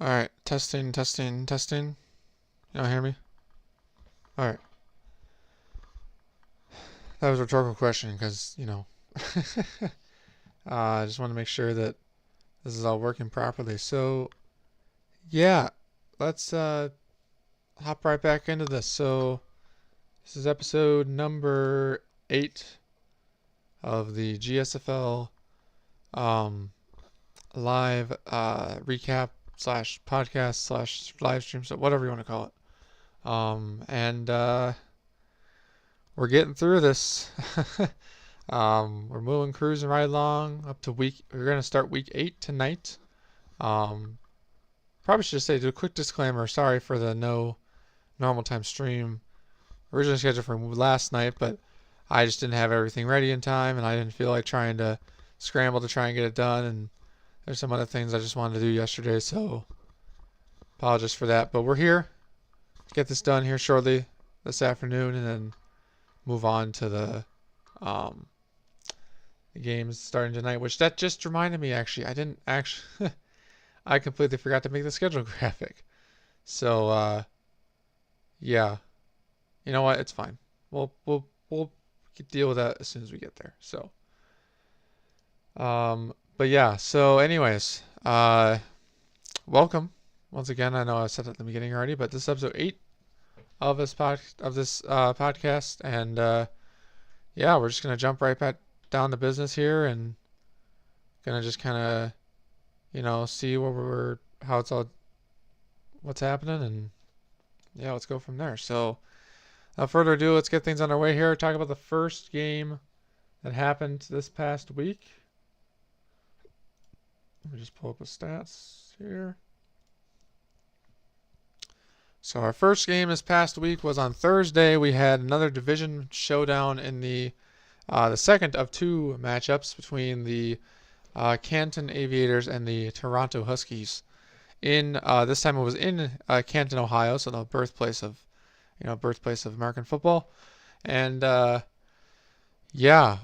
Alright, testing, testing, testing. Y'all hear me? Alright. That was a rhetorical question because, I just want to make sure that this is all working properly. So, yeah, let's hop right back into this. So, this is episode number 8 of the GSFL um, live recap slash podcast slash live stream, so whatever you want to call it. And we're getting through this. We're moving, cruising right along up to week. We're gonna start week 8 tonight. Um, Probably should say, do a quick disclaimer. Sorry for the no normal time stream. Originally scheduled for last night, but I just didn't have everything ready in time, and I didn't feel like trying to scramble to try and get it done. And there's some other things I just wanted to do yesterday, so apologies for that. But we're here. Get this done here shortly this afternoon, and then move on to um, the games starting tonight. Which that just reminded me, actually, I didn't actually. I completely forgot to make the schedule graphic. So yeah, you know what? It's fine. We'll deal with that as soon as we get there. So but yeah. So anyways, welcome once again. I know I said it at the beginning already, but this is episode 8 of this podcast, and yeah, we're just gonna jump right back down to business here, and gonna just kind of see how it's all, what's happening, and yeah, let's go from there. So without further ado, let's get things underway here. Talk about the first game that happened this past week. Let me just pull up the stats here. So our first game this past week was on Thursday. We had another division showdown in the second of 2 matchups between the Canton Aviators and the Toronto Huskies. In this time it was in Canton, Ohio, so the birthplace of American football. And yeah,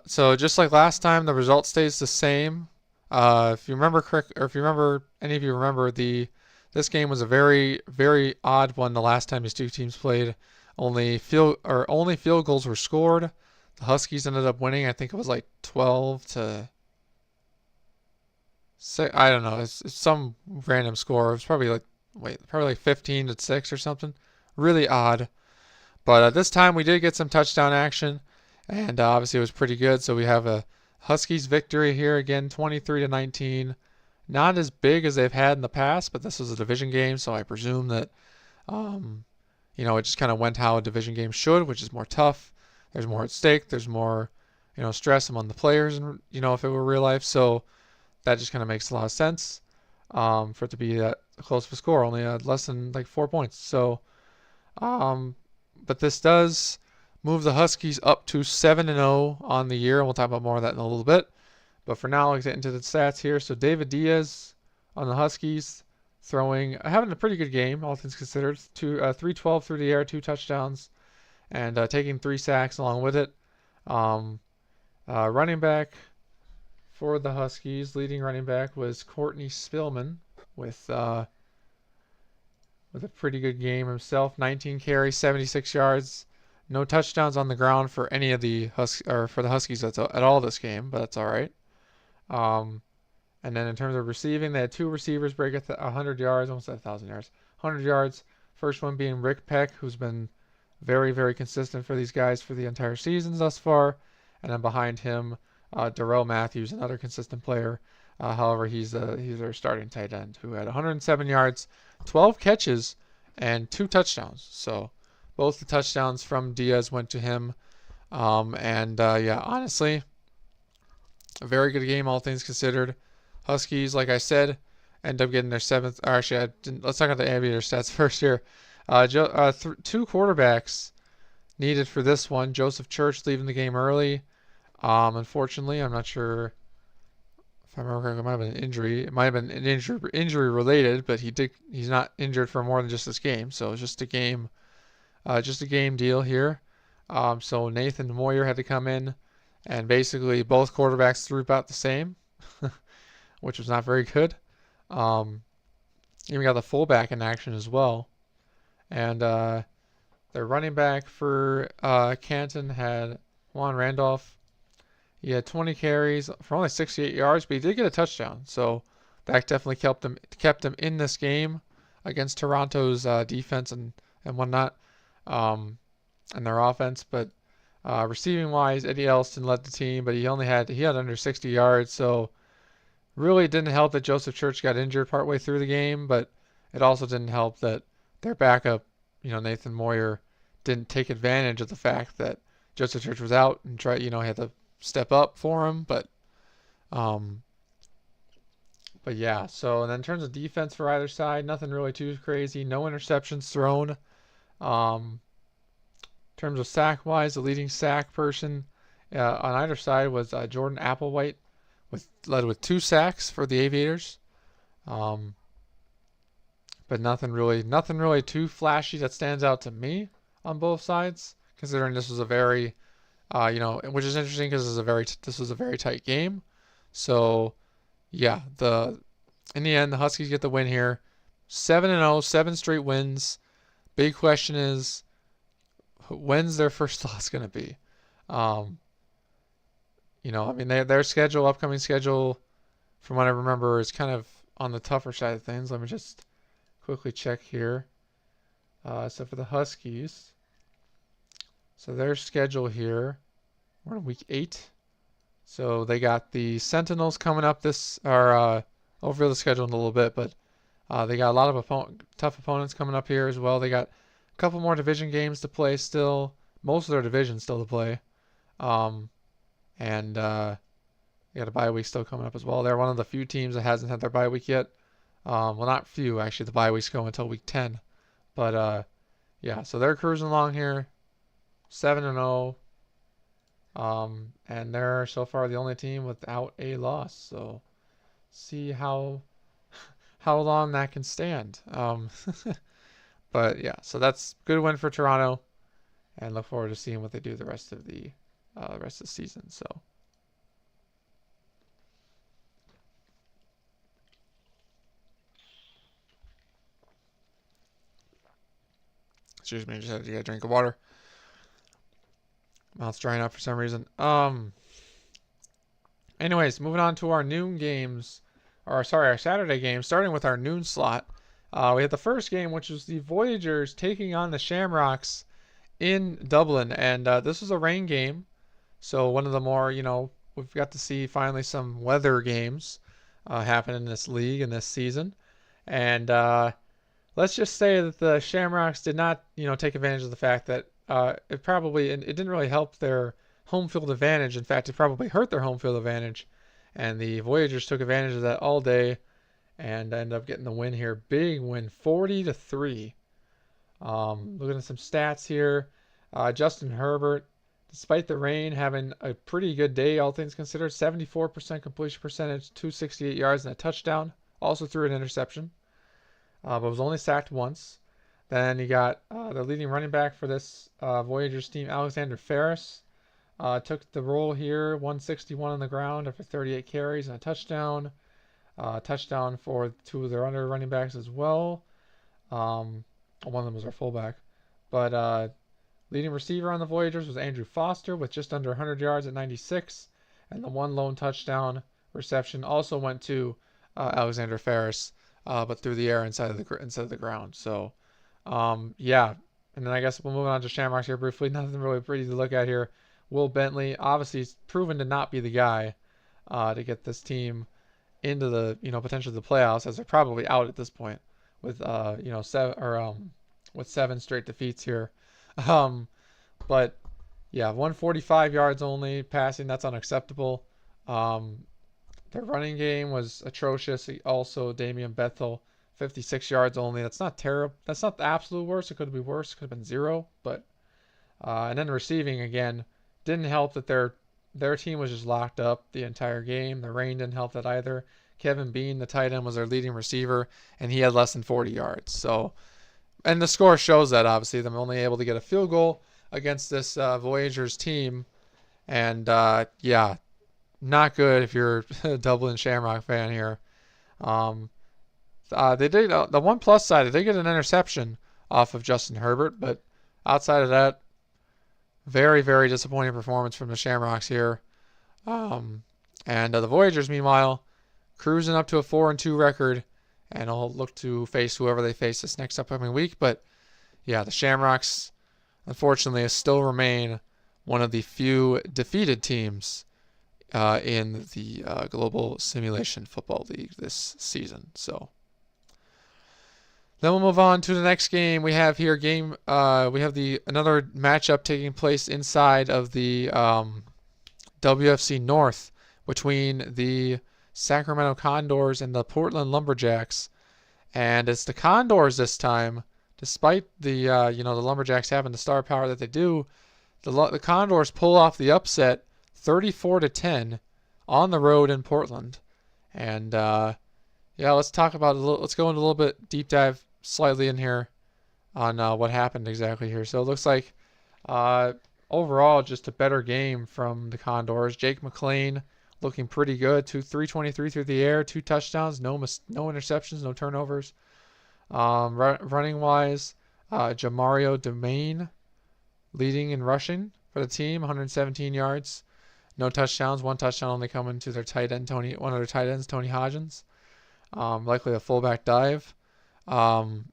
so just like last time, the result stays the same. If you remember correct, or if you remember, any of you remember, this game was a very, very odd one. The last time these two teams played, only field goals were scored. The Huskies ended up winning. I think it was like 12 to 6. I don't know. It's some random score. It was probably like 15 to 6 or something. Really odd. But this time we did get some touchdown action, and obviously it was pretty good. So we have a Huskies victory here again, 23 to 19. Not as big as they've had in the past, but this was a division game, so I presume that it just kind of went how a division game should, which is more tough. There's more at stake. There's more stress among the players, and if it were real life. So that just kind of makes a lot of sense for it to be that close of a score, only less than like 4 points. So, but this does move the Huskies up to 7-0 on the year, and we'll talk about more of that in a little bit. But for now, let's get into the stats here. So David Diaz on the Huskies having a pretty good game, all things considered. 312 through the air, 2 touchdowns, and taking 3 sacks along with it. Running back for the Huskies, leading running back was Courtney Spillman with a pretty good game himself. 19 carries, 76 yards. No touchdowns on the ground for any of the for the Huskies at all this game, but that's all right. And then in terms of receiving, they had 2 receivers break 100 yards, almost 1,000 yards, 100 yards. First one being Rick Peck, who's been very, very consistent for these guys for the entire season thus far. And then behind him, Darrell Matthews, another consistent player. However, he's their starting tight end, who had 107 yards, 12 catches, and 2 touchdowns. So both the touchdowns from Diaz went to him. Yeah, honestly, a very good game, all things considered. Huskies, like I said, end up getting their 7th. Or actually, let's talk about the Aviator stats first here. 2 quarterbacks needed for this one. Joseph Church leaving the game early. Unfortunately, I'm not sure if I remember correctly, it might have been an injury. It might have been an injury related, but he's not injured for more than just this game. So it's just a game deal here. So Nathan Moyer had to come in, and basically both quarterbacks threw about the same, which was not very good. Even got the fullback in action as well. And their running back for Canton had Juan Randolph. He had 20 carries for only 68 yards, but he did get a touchdown. So that definitely kept him in this game against Toronto's defense and whatnot, and their offense. But receiving wise, Eddie Elston led the team, but he had under 60 yards. So really didn't help that Joseph Church got injured partway through the game, but it also didn't help that their backup, Nathan Moyer, didn't take advantage of the fact that Joseph Church was out and he had to step up for him. Um, but yeah. So and then in terms of defense for either side, nothing really too crazy. No interceptions thrown. In terms of sack wise, the leading sack person on either side was Jordan Applewhite, led with 2 sacks for the Aviators. But nothing really too flashy that stands out to me on both sides, considering this was a very, which is interesting because this was a very tight game. So, yeah, in the end, the Huskies get the win here, 7-0, 7 straight wins. Big question is, when's their first loss going to be? Their upcoming schedule, from what I remember, is kind of on the tougher side of things. Let me just quickly check here. So for the Huskies, so their schedule here, we're in week 8. So they got the Sentinels coming up I'll reveal the schedule in a little bit, but they got a lot of tough opponents coming up here as well. They got a couple more division games to play still. Most of their division still to play. And they got a bye week still coming up as well. They're one of the few teams that hasn't had their bye week yet. Well, not few, actually. The bye weeks go until week 10. But, yeah, so they're cruising along here, 7-0. And they're so far the only team without a loss. So, see how long that can stand. But, yeah, so that's good win for Toronto. And look forward to seeing what they do the rest of the season. So. Excuse me, just had to get a drink of water. Mouth's drying up for some reason. Anyways, moving on to our noon games. Our Saturday games, starting with our noon slot. We had the first game, which was the Voyagers taking on the Shamrocks in Dublin. And this was a rain game. So one of the more, we've got to see finally some weather games happen in this league in this season. And let's just say that the Shamrocks did not, take advantage of the fact that it didn't really help their home field advantage. In fact, it probably hurt their home field advantage. And the Voyagers took advantage of that all day and ended up getting the win here. Big win, 40-3. Looking at some stats here. Justin Herbert, despite the rain, having a pretty good day, all things considered. 74% completion percentage, 268 yards and a touchdown. Also threw an interception. But was only sacked once. Then you got the leading running back for this Voyagers team, Alexander Ferris. Took the role here, 161 on the ground after 38 carries and a touchdown. Touchdown for 2 of their other running backs as well. One of them was our fullback. But leading receiver on the Voyagers was Andrew Foster with just under 100 yards at 96. And the one lone touchdown reception also went to Alexander Ferris. But through the air inside of the ground. So, yeah. And then I guess we'll move on to Shamrocks here briefly. Nothing really pretty to look at here. Will Bentley, obviously proven to not be the guy to get this team into the, potentially the playoffs, as they're probably out at this point with, 7 straight defeats here. But yeah, 145 yards only passing. That's unacceptable. Their running game was atrocious. Also, Damian Bethel, 56 yards only. That's not terrible. That's not the absolute worst. It could be worse. It could have been 0. But and then receiving again didn't help that their team was just locked up the entire game. The rain didn't help that either. Kevin Bean, the tight end, was their leading receiver, and he had less than 40 yards. So, and the score shows that obviously them only able to get a field goal against this Voyagers team, and yeah. Not good if you're a Dublin Shamrock fan here. They did the one plus side. They did get an interception off of Justin Herbert, but outside of that, very, very disappointing performance from the Shamrocks here. And the Voyagers, meanwhile, cruising up to a 4-2 record, and will look to face whoever they face this next upcoming week. But yeah, the Shamrocks, unfortunately, still remain one of the few defeated teams in the Global Simulation Football League this season. So then we'll move on to the next game. We have here we have another matchup taking place inside of the WFC North between the Sacramento Condors and the Portland Lumberjacks, and it's the Condors this time. Despite the the Lumberjacks having the star power that they do, the Condors pull off the upset, 34-10, on the road in Portland. And let's talk about let's go into a little bit deep dive slightly in here on what happened exactly here. So it looks like overall just a better game from the Condors. Jake McLean looking pretty good. 323 through the air, 2 touchdowns, no interceptions, no turnovers. Running wise, Jamario Domain leading in rushing for the team, 117 yards, no touchdowns. 1 touchdown only coming to their tight end, one of their tight ends, Tony Hodgins. Likely a fullback dive, from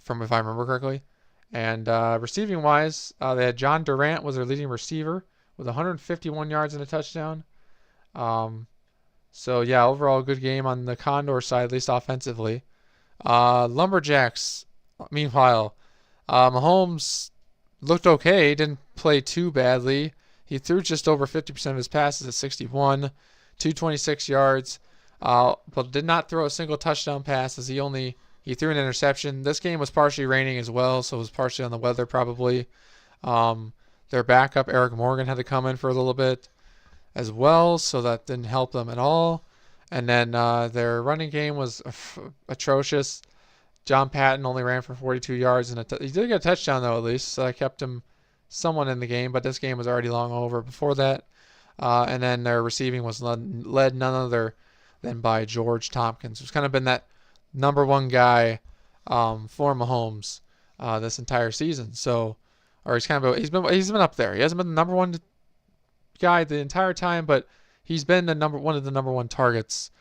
if I remember correctly. And receiving wise, they had John Durant was their leading receiver with 151 yards and a touchdown. So yeah, overall good game on the Condor side, at least offensively. Lumberjacks, meanwhile, Mahomes looked okay, didn't play too badly. He threw just over 50% of his passes at 61, 226 yards, but did not throw a single touchdown pass as he threw an interception. This game was partially raining as well, so it was partially on the weather probably. Their backup, Eric Morgan, had to come in for a little bit as well, so that didn't help them at all. And then their running game was atrocious. John Patton only ran for 42 yards, and he did get a touchdown, though, at least, so I kept him somewhat in the game, but this game was already long over before that. And then their receiving was led none other than by George Tompkins, who's kind of been that number one guy for Mahomes this entire season. So, or he's been up there. He hasn't been the number one guy the entire time, but he's been one of the number one targets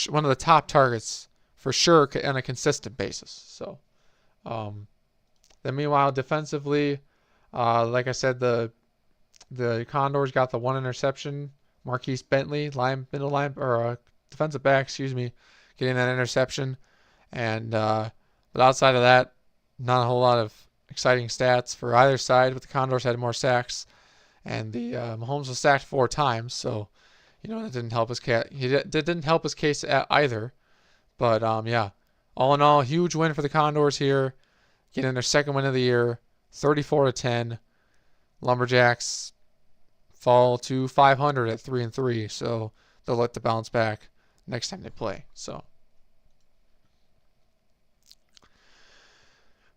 one of the top targets for sure on a consistent basis. So, then meanwhile defensively, like I said, the Condors got the 1 interception. Marquise Bentley, defensive back, getting that interception. And but outside of that, not a whole lot of exciting stats for either side. But the Condors had more sacks, and the Mahomes was sacked 4 times. So, that didn't help his didn't help his case either. But all in all, huge win for the Condors here, getting their second win of the year, 34-10. Lumberjacks fall to 500 at 3-3, so they'll look to bounce back next time they play. So,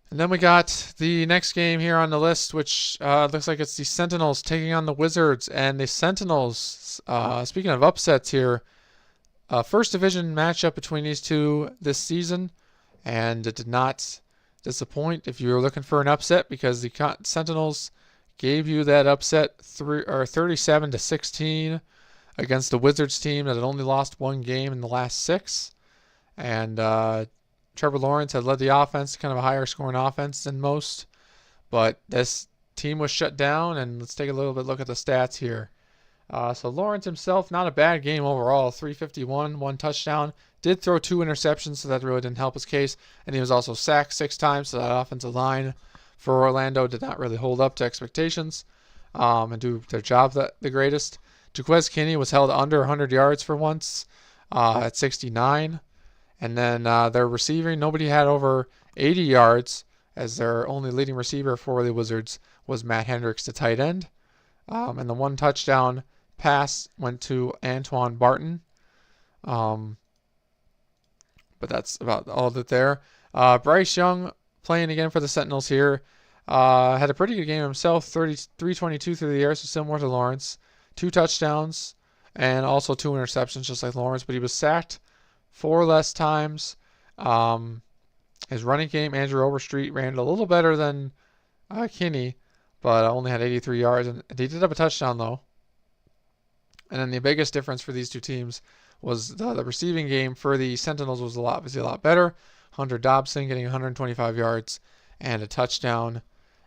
and then we got the next game here on the list, which looks like it's the Sentinels taking on the Wizards. And the Sentinels, speaking of upsets here, first division matchup between these two this season, and it did not disappoint if you were looking for an upset, because the Sentinels gave you that upset 37-16 against the Wizards team that had only lost 1 game in the last 6. And Trevor Lawrence had led the offense, kind of a higher scoring offense than most. But this team was shut down, and let's take a little bit look at the stats here. So Lawrence himself, not a bad game overall, 351, 1 touchdown. Did throw 2 interceptions, so that really didn't help his case. And he was also sacked 6 times, so that offensive line for Orlando did not really hold up to expectations and do their job the greatest. Jaquez Kinney was held under 100 yards for once at 69. And then their receiving, nobody had over 80 yards, as their only leading receiver for the Wizards was Matt Hendricks, the tight end. And the 1 touchdown pass went to Antoine Barton. But that's about all of it there. Bryce Young, playing again for the Sentinels here, had a pretty good game himself, 322 through the air, so similar to Lawrence. 2 touchdowns and also 2 interceptions, just like Lawrence, but he was sacked 4 less times, His running game, Andrew Overstreet, ran a little better than Kinney, but only had 83 yards, and he did have a touchdown though. And then the biggest difference for these two teams was the receiving game for the Sentinels was obviously a lot better. Hunter Dobson getting 125 yards and a touchdown,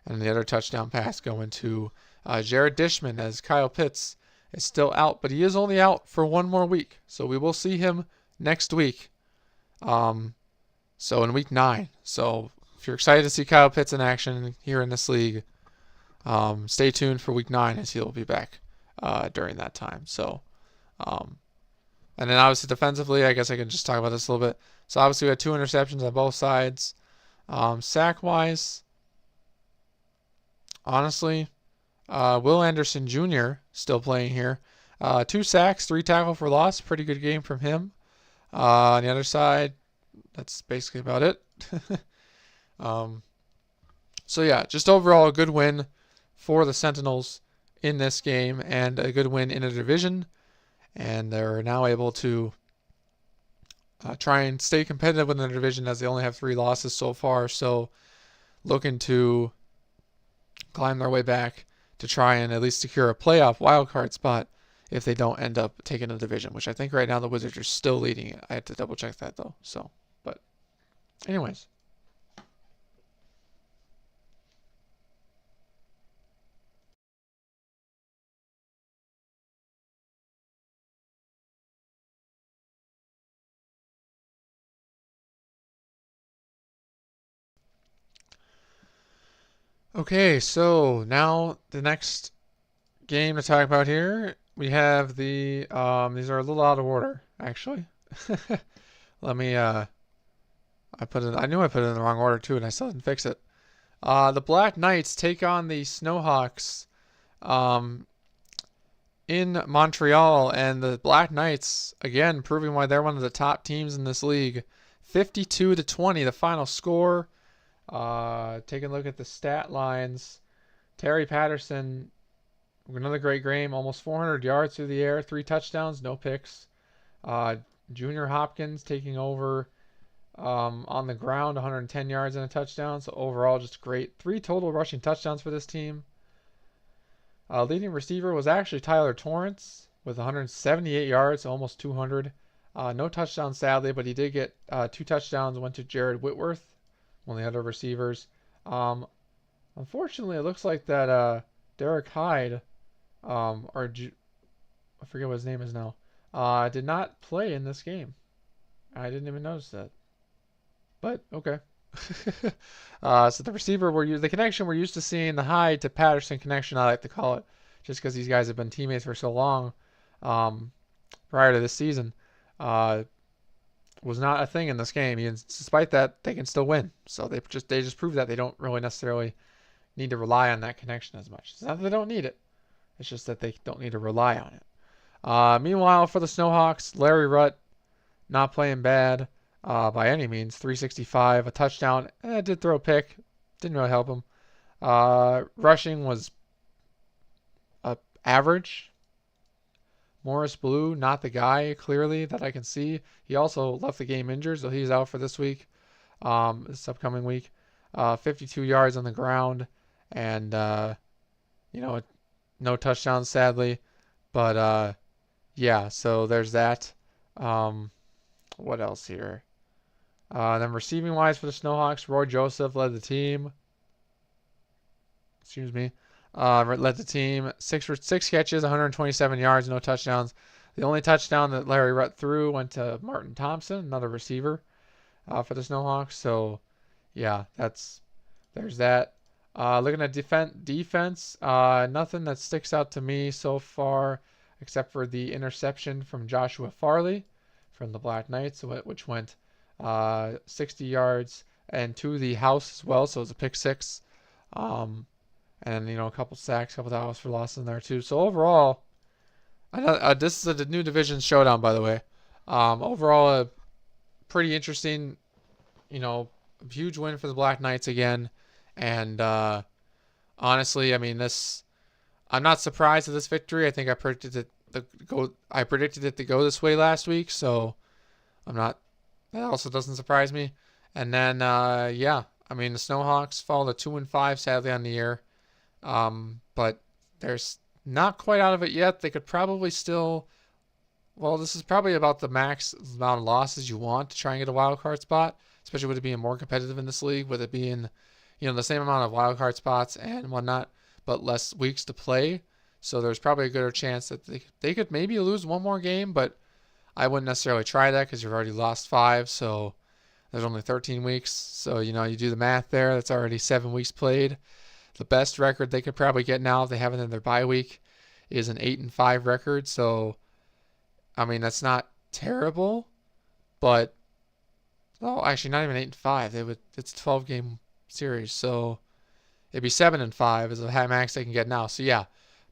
and the other touchdown pass going to Jared Dishman, as Kyle Pitts is still out, but he is only out for one more week, so we will see him next week. So in week 9. So if you're excited to see Kyle Pitts in action here in this league, stay tuned for week 9 as he'll be back during that time. So, and then obviously defensively, I guess I can just talk about this a little bit. So obviously we had 2 interceptions on both sides. Sack-wise, honestly, Will Anderson Jr. still playing here. 2 sacks, 3 tackle for loss. Pretty good game from him. On the other side, that's basically about it. So yeah, just overall a good win for the Sentinels in this game and a good win in a division. And they're now able to try and stay competitive within the division as they only have 3 losses so far. So looking to climb their way back to try and at least secure a playoff wildcard spot if they don't end up taking the division, which I think right now the Wizards are still leading it. I have to double check that though. So, but anyways. Okay, so now the next game to talk about here, we have the, these are a little out of order, actually. Let me, I knew I put it in the wrong order too, and I still didn't fix it. The Black Knights take on the Snowhawks, in Montreal, and the Black Knights, again, proving why they're one of the top teams in this league. 52-20, the final score. Taking a look at the stat lines. Terry Patterson, another great game, almost 400 yards through the air, 3 touchdowns, no picks. Junior Hopkins taking over on the ground, 110 yards and a touchdown. So overall, just great. 3 total rushing touchdowns for this team. Leading receiver was actually Tyler Torrance with 178 yards, almost 200. No touchdowns, sadly, but he did get 2 touchdowns, went to Jared Whitworth, one of the other receivers. Unfortunately, it looks like that Derek Hyde, I forget what his name is now, did not play in this game. I didn't even notice that. But, okay. So the receiver the connection we're used to seeing, the Hyde to Patterson connection, I like to call it, just because these guys have been teammates for so long prior to this season, was not a thing in this game. And despite that, they can still win. So they just prove that they don't really necessarily need to rely on that connection as much. It's not that they don't need it. It's just that they don't need to rely on it. Meanwhile, for the Snowhawks, Larry Rutt not playing bad by any means. 365, a touchdown. Did throw a pick. Didn't really help him. Rushing was average. Morris Blue, not the guy, clearly, that I can see. He also left the game injured, so he's out for this week, this upcoming week. 52 yards on the ground, and, no touchdowns, sadly. But, yeah, so there's that. What else here? Then receiving-wise for the Snowhawks, Roy Joseph led the team. Excuse me. Led the team. Six catches, 127 yards, no touchdowns. The only touchdown that Larry Rutt threw went to Martin Thompson, another receiver for the Snowhawks. So, yeah, there's that. Looking at defense, nothing that sticks out to me so far except for the interception from Joshua Farley from the Black Knights, which went 60 yards and to the house as well. So it was a pick 6. And, a couple sacks, a couple tackles for loss in there too. So overall, this is a new division showdown, by the way. Overall, a pretty interesting, huge win for the Black Knights again. And honestly, I mean, I'm not surprised at this victory. I think I predicted it to go this way last week, so I'm not That also doesn't surprise me. And then, yeah, I mean, the Snowhawks fall to 2-5, sadly, on the year. But there's not quite out of it yet. They could probably still. Well, this is probably about the max amount of losses you want to try and get a wild card spot, especially with it being more competitive in this league, with it being, the same amount of wild card spots and whatnot, but less weeks to play. So there's probably a good chance that they could maybe lose one more game, but I wouldn't necessarily try that because you've already lost 5. So there's only 13 weeks. So, you do the math there. That's already 7 weeks played. The best record they could probably get now if they have it in their bye week is an 8-5 record. So, I mean, that's not terrible, but actually not even 8-5. It's a 12-game series, so it'd be 7-5 is the high max they can get now. So yeah,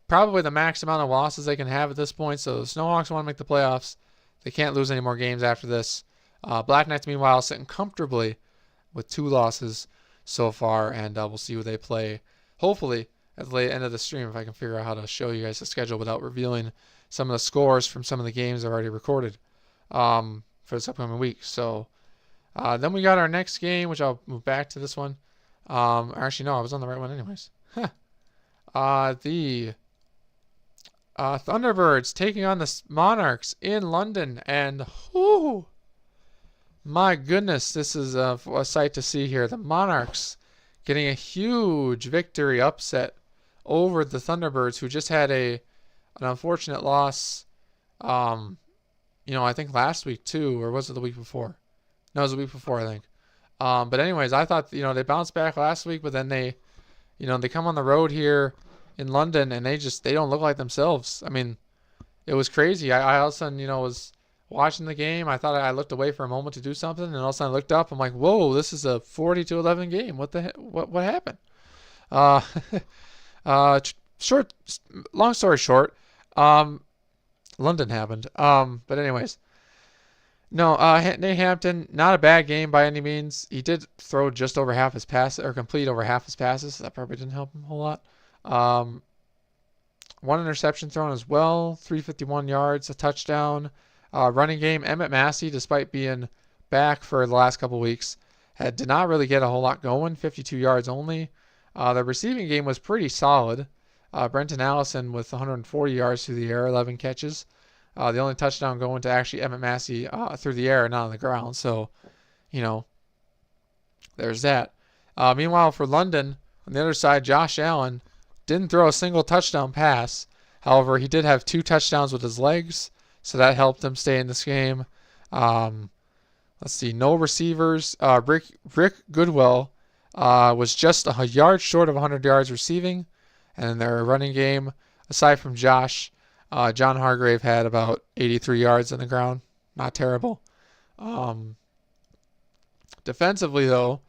probably the max amount of losses they can have at this point. So the Snowhawks want to make the playoffs. They can't lose any more games after this. Black Knights, meanwhile, sitting comfortably with 2 losses so far, and we'll see who they play. Hopefully, at the end of the stream, if I can figure out how to show you guys the schedule without revealing some of the scores from some of the games I've already recorded for this upcoming week. So then we got our next game, which I'll move back to this one. Actually, no, I was on the right one anyways. The Thunderbirds taking on the Monarchs in London, and my goodness, this is a sight to see here. The Monarchs getting a huge victory upset over the Thunderbirds, who just had an unfortunate loss. I think last week too, or was it the week before? No, it was the week before, I think. But anyways, I thought they bounced back last week, but then they come on the road here in London and they don't look like themselves. I mean, it was crazy. I all of a sudden was watching the game. I thought I looked away for a moment to do something, and all of a sudden I looked up. I'm like, whoa, this is a 40-11 game. What the heck? What happened? Uh, long story short, London happened. But anyways, no, Nate Hampton, not a bad game by any means. He did throw just over half his passes, or complete over half his passes. That probably didn't help him a whole lot. 1 interception thrown as well, 351 yards, a touchdown. Running game, Emmett Massey, despite being back for the last couple weeks, did not really get a whole lot going, 52 yards only. The receiving game was pretty solid. Brenton Allison with 140 yards through the air, 11 catches. The only touchdown going to actually Emmett Massey through the air, not on the ground. So, there's that. Meanwhile, for London, on the other side, Josh Allen didn't throw a single touchdown pass. However, he did have 2 touchdowns with his legs, so that helped him stay in this game. Let's see, no receivers. Rick Goodwill was just a yard short of 100 yards receiving. And in their running game, aside from Josh, John Hargrave had about 83 yards on the ground. Not terrible. Defensively, though,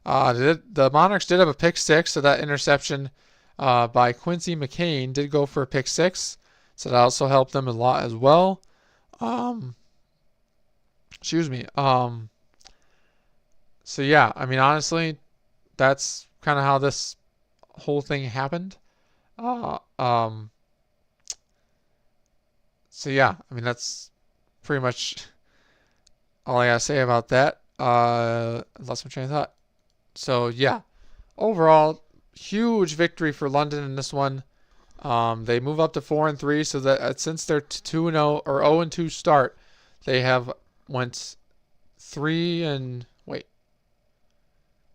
the Monarchs did have a pick 6, so that interception by Quincy McCain did go for a pick 6. So that also helped them a lot as well. Excuse me. So yeah, I mean, honestly, that's kind of how this whole thing happened. So yeah, I mean, that's pretty much all I gotta say about that. Lost my train of thought. So yeah, overall, huge victory for London in this one. They move up to 4-3, so that since their 2-0 or 0-2 start, they have went 3 and wait.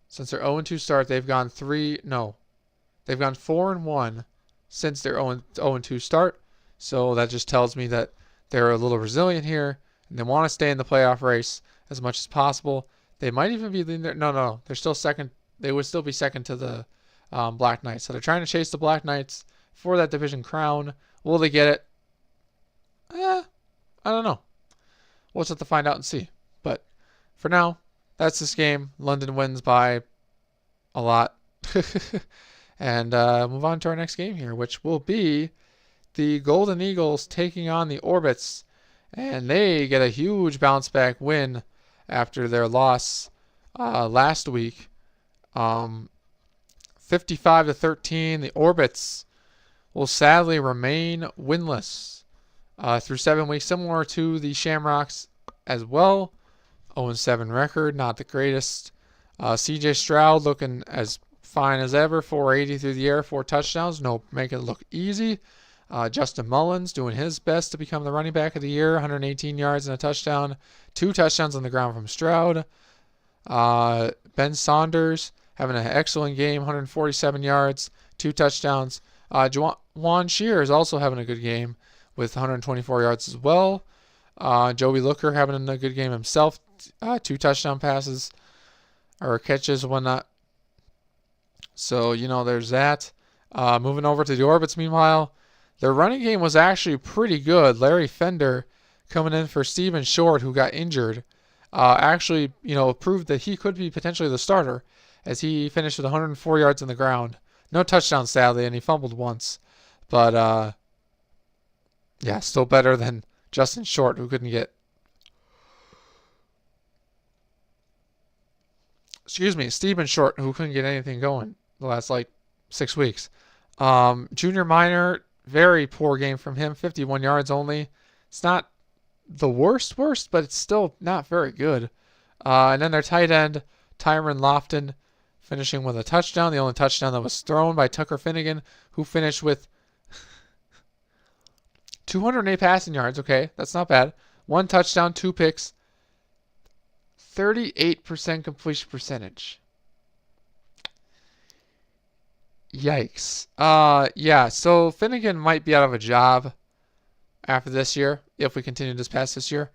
Since their 0-2 start, they've gone 4-1 since their 0-2 start. So that just tells me that they're a little resilient here, and they want to stay in the playoff race as much as possible. They might even be in there. No, they're still second. They would still be second to the Black Knights. So they're trying to chase the Black Knights for that division crown. Will they get it? I don't know. We'll just have to find out and see. But for now, that's this game. London wins by a lot. And move on to our next game here, which will be the Golden Eagles taking on the Orbits. And they get a huge bounce back win after their loss last week. 55-13. The Orbits will sadly remain winless through 7 weeks, similar to the Shamrocks as well. 0-7 record, not the greatest. CJ Stroud looking as fine as ever, 480 through the air, 4 touchdowns, no making it look easy. Justin Mullins doing his best to become the running back of the year, 118 yards and a touchdown, 2 touchdowns on the ground from Stroud. Ben Saunders having an excellent game, 147 yards, 2 touchdowns. Juwan Shear is also having a good game with 124 yards as well. Joey Looker having a good game himself, 2 touchdown passes or catches, whatnot. So, there's that. Moving over to the Orbits, meanwhile, their running game was actually pretty good. Larry Fender coming in for Steven Short, who got injured, actually, proved that he could be potentially the starter as he finished with 104 yards on the ground. No touchdowns, sadly, and he fumbled once. But, yeah, still better than Justin Short, who couldn't get... Steven Short, who couldn't get anything going the last, 6 weeks. Junior Minor, very poor game from him, 51 yards only. It's not the worst, but it's still not very good. And then their tight end, Tyron Lofton, finishing with a touchdown. The only touchdown that was thrown by Tucker Finnegan, who finished with 208 passing yards. Okay, that's not bad. 1 touchdown, 2 picks, 38% completion percentage. Yikes. Yeah, so Finnegan might be out of a job after this year, if we continue this past this year.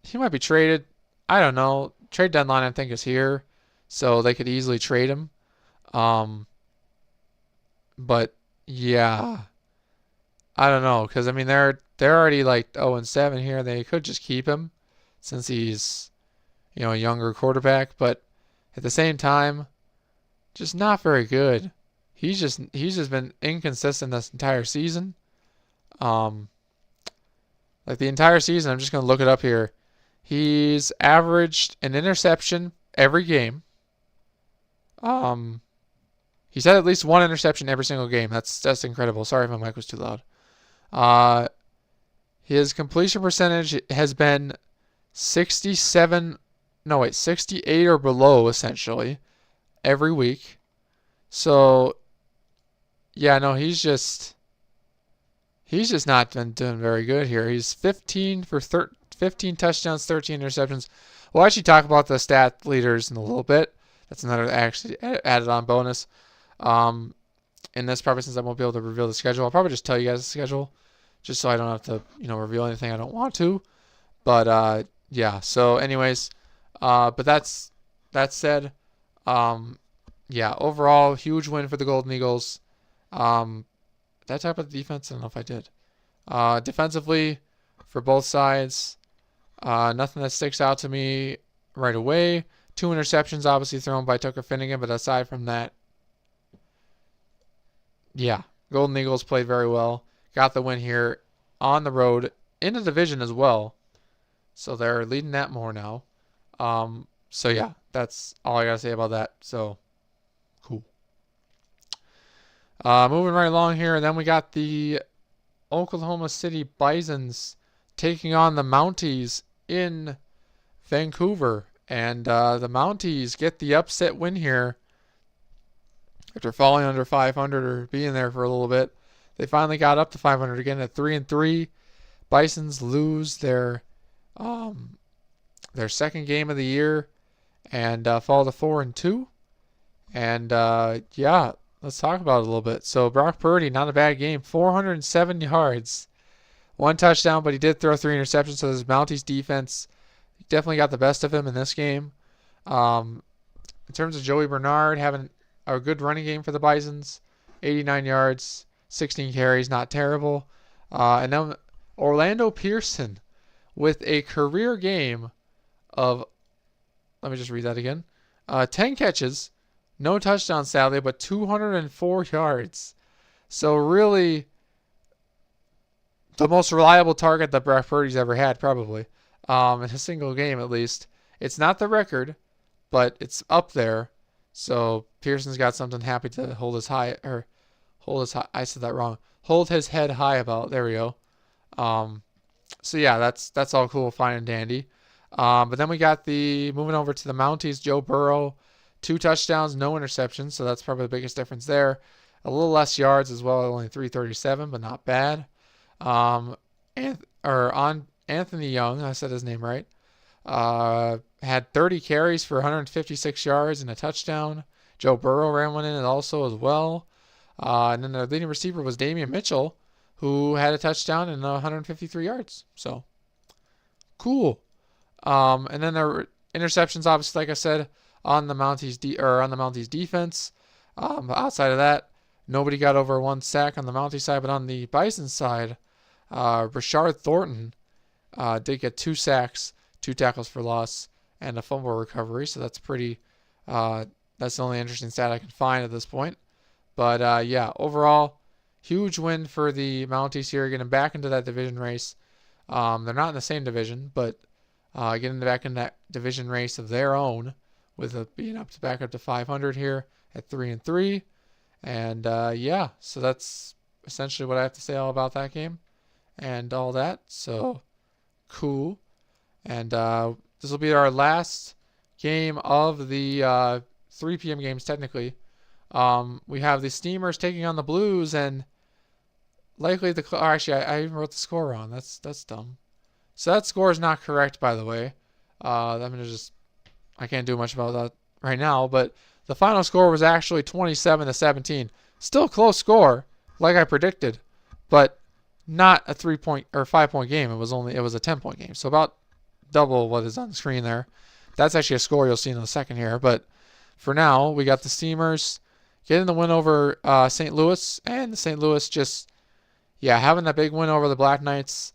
He might be traded. I don't know. Trade deadline, I think, is here, so they could easily trade him. But yeah, I don't know, because they're already 0-7 here. They could just keep him since he's a younger quarterback, but at the same time, just not very good. He's just been inconsistent this entire season. The entire season, I'm just gonna look it up here. He's averaged an interception every game. He's had at least 1 interception every single game. That's incredible. Sorry if my mic was too loud. His completion percentage has been 68 or below, essentially, every week. So, yeah, no, he's just not been doing very good here. He's 15 touchdowns, 13 interceptions. We'll actually talk about the stat leaders in a little bit. That's another actually added on bonus. In this, probably since I won't be able to reveal the schedule, I'll probably just tell you guys the schedule, just so I don't have to, reveal anything I don't want to. But yeah. So, anyways, but that said, yeah, overall, huge win for the Golden Eagles. That type of defense, I don't know if I did. Defensively, for both sides, nothing that sticks out to me right away. 2 interceptions, obviously thrown by Tucker Finnegan, but aside from that, yeah, Golden Eagles played very well. Got the win here on the road in the division as well. So they're leading that more now. So yeah, that's all I gotta say about that. So cool. Moving right along here, and then we got the Oklahoma City Bisons taking on the Mounties in Vancouver. And the Mounties get the upset win here after falling under 500 or being there for a little bit. They finally got up to 500 again at 3-3. Bisons lose their second game of the year and fall to 4-2. And yeah, let's talk about it a little bit. So Brock Purdy, not a bad game, 407 yards, 1 touchdown, but he did throw 3 interceptions. So this Mounties defense definitely got the best of him in this game. In terms of Joey Bernard having a good running game for the Bisons, 89 yards, 16 carries, not terrible. And then Orlando Pearson with a career game of, let me just read that again, 10 catches, no touchdowns sadly, but 204 yards. So really the most reliable target that Brock Purdy's ever had, probably, in a single game at least. It's not the record, but it's up there. So Pearson's got something happy to hold his high, or hold his high, I said that wrong. Hold his head high about. There we go. So yeah, that's all cool, fine and dandy. But then we got moving over to the Mounties, Joe Burrow, 2 touchdowns, no interceptions. So that's probably the biggest difference there. A little less yards as well, only 337, but not bad. Anthony Young, I said his name right, had 30 carries for 156 yards and a touchdown. Joe Burrow ran one in also as well. And then the leading receiver was Damian Mitchell, who had a touchdown and 153 yards. So, cool. And then there were interceptions, obviously, like I said, on the Mounties defense. Outside of that, nobody got over 1 sack on the Mountie side, but on the Bison side, Rashard Thornton did get 2 sacks, 2 tackles for loss, and a fumble recovery. So that's pretty. That's the only interesting stat I can find at this point. But yeah, overall, huge win for the Mounties here, getting back into that division race. They're not in the same division, but getting back in that division race of their own, with being back up to 500 here at 3-3. And yeah, so that's essentially what I have to say all about that game and all that. So cool. And this will be our last game of the 3 p.m. games technically. We have the Steamers taking on the Blues, and likely actually I even wrote the score wrong. That's dumb. So that score is not correct, by the way. I can't do much about that right now, but the final score was actually 27-17. Still a close score, like I predicted, but not a 3-point or 5-point game. It was a 10-point game, so about double what is on the screen there. That's actually a score you'll see in a second here, but for now, we got the Steamers getting the win over St. Louis, and the St. Louis just, having that big win over the Black Knights.